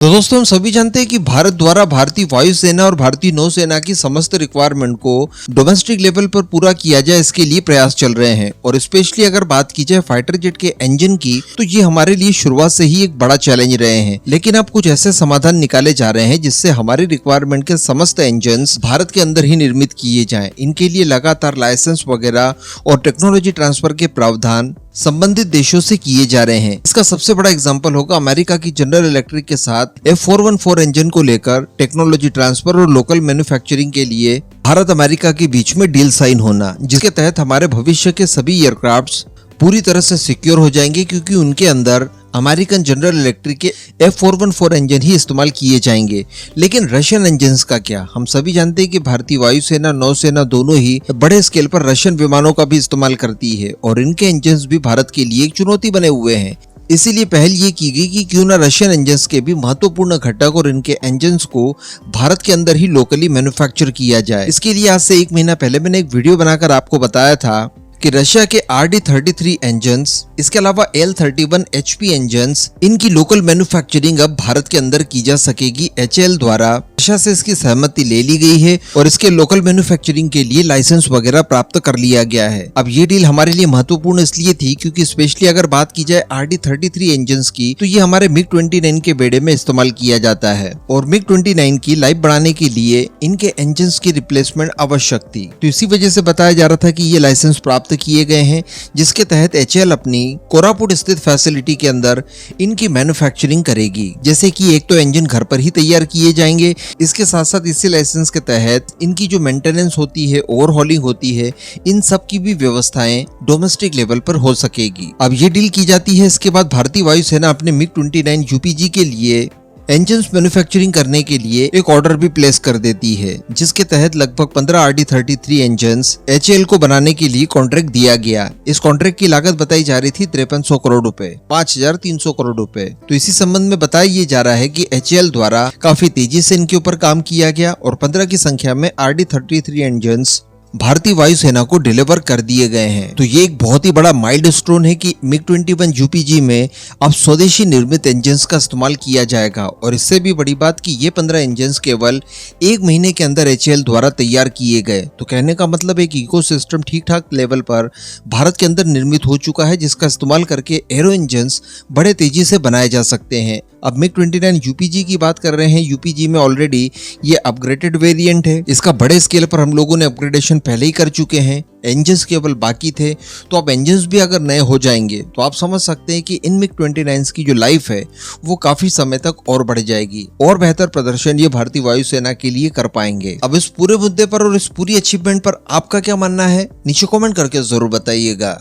तो दोस्तों हम सभी जानते हैं कि भारत द्वारा भारतीय वायुसेना और भारतीय नौसेना की समस्त रिक्वायरमेंट को डोमेस्टिक लेवल पर पूरा किया जाए, इसके लिए प्रयास चल रहे हैं। और स्पेशली अगर बात की जाए फाइटर जेट के इंजन की, तो ये हमारे लिए शुरुआत से ही एक बड़ा चैलेंज रहे हैं। लेकिन अब कुछ ऐसे समाधान निकाले जा रहे हैं जिससे हमारी रिक्वायरमेंट के समस्त इंजन भारत के अंदर ही निर्मित किए जाए। इनके लिए लगातार लाइसेंस वगैरह और टेक्नोलॉजी ट्रांसफर के प्रावधान संबंधित देशों से किए जा रहे हैं। इसका सबसे बड़ा एग्जांपल होगा अमेरिका की जनरल इलेक्ट्रिक के साथ F414 इंजन को लेकर टेक्नोलॉजी ट्रांसफर और लोकल मैन्युफैक्चरिंग के लिए भारत अमेरिका के बीच में डील साइन होना, जिसके तहत हमारे भविष्य के सभी एयरक्राफ्ट्स पूरी तरह से सिक्योर हो जाएंगे, क्योंकि उनके अंदर अमेरिकन जनरल इलेक्ट्रिक के F414 इंजन ही इस्तेमाल किए जाएंगे। लेकिन रशियन इंजन्स का क्या? हम सभी जानते हैं कि भारतीय वायुसेना नौसेना दोनों ही बड़े स्केल पर रशियन विमानों का भी इस्तेमाल करती है और इनके इंजन्स भी भारत के लिए एक चुनौती बने हुए हैं। इसीलिए पहल ये की गई कि क्यों ना रशियन इंजन्स के भी महत्वपूर्ण घटक और इनके इंजन्स को भारत के अंदर ही लोकली मैन्युफैक्चर किया जाए। इसके लिए आज से 1 महीना पहले मैंने एक वीडियो बनाकर आपको बताया था कि रशिया के RD-33 इंजन्स, इसके अलावा L-31 HP इंजन्स, इनकी लोकल मैन्युफैक्चरिंग अब भारत के अंदर की जा सकेगी। HAL द्वारा रशिया से इसकी सहमति ले ली गई है और इसके लोकल मैन्युफैक्चरिंग के लिए लाइसेंस वगैरह प्राप्त कर लिया गया है। अब ये डील हमारे लिए महत्वपूर्ण इसलिए थी क्योंकि स्पेशली अगर बात की जाए RD-33 इंजन्स की, तो ये हमारे MiG-29 के बेड़े में इस्तेमाल किया जाता है और MiG-29 की लाइफ बढ़ाने के लिए इनके इंजन्स की रिप्लेसमेंट आवश्यक थी। तो इसी वजह से बताया जा रहा था कि ये लाइसेंस प्राप्त किए गए हैं, जिसके तहत HAL अपनी कोरापुट स्थित फैसिलिटी के अंदर इनकी मैन्युफैक्चरिंग करेगी। जैसे कि एक तो इंजन घर पर ही तैयार किए जाएंगे, इसके साथ साथ इसी लाइसेंस के तहत इनकी जो मेंटेनेंस होती है, ओवरहॉलिंग होती है, इन सब की भी व्यवस्थाएं डोमेस्टिक लेवल पर हो सकेगी। अब ये डील की जाती है। इसके बाद भारतीय वायुसेना अपने MiG-29 UPG के लिए इंजन्स मैन्युफैक्चरिंग करने के लिए एक ऑर्डर भी प्लेस कर देती है, जिसके तहत लगभग 15 RD-33 इंजन्स HAL को बनाने के लिए कॉन्ट्रैक्ट दिया गया। इस कॉन्ट्रैक्ट की लागत बताई जा रही थी 5300 करोड़ रुपए, 5300 करोड़ रुपए। तो इसी संबंध में बताया ये जा रहा है कि HAL द्वारा काफी तेजी से इनके ऊपर काम किया गया और 15 की संख्या में RD-33 इंजन्स भारतीय वायुसेना को डिलीवर कर दिए गए हैं। तो ये एक बहुत ही बड़ा माइलस्टोन है कि MiG-21 UPG में अब स्वदेशी निर्मित इंजन्स का इस्तेमाल किया जाएगा। और इससे भी बड़ी बात कि ये 15 इंजन्स केवल 1 महीने के अंदर HAL द्वारा तैयार किए गए। तो कहने का मतलब एक इकोसिस्टम ठीक ठाक लेवल पर भारत के अंदर निर्मित हो चुका है, जिसका इस्तेमाल करके एरो इंजन्स बड़े तेजी से बनाए जा सकते हैं। अब MiG-29 UPG की बात कर रहे हैं। UPG में ऑलरेडी ये अपग्रेडेड वेरिएंट है। इसका बड़े स्केल पर हम लोगों ने अपग्रेडेशन पहले ही कर चुके हैं, इंजन्स केवल बाकी थे। तो अब इंजन्स भी अगर नए हो जाएंगे तो आप समझ सकते हैं कि इन MiG-29 की जो लाइफ है वो काफी समय तक और बढ़ जाएगी और बेहतर प्रदर्शन ये भारतीय वायुसेना के लिए कर पाएंगे। अब इस पूरे मुद्दे पर और इस पूरी अचीवमेंट पर आपका क्या मानना है, नीचे कमेंट करके जरूर बताइएगा।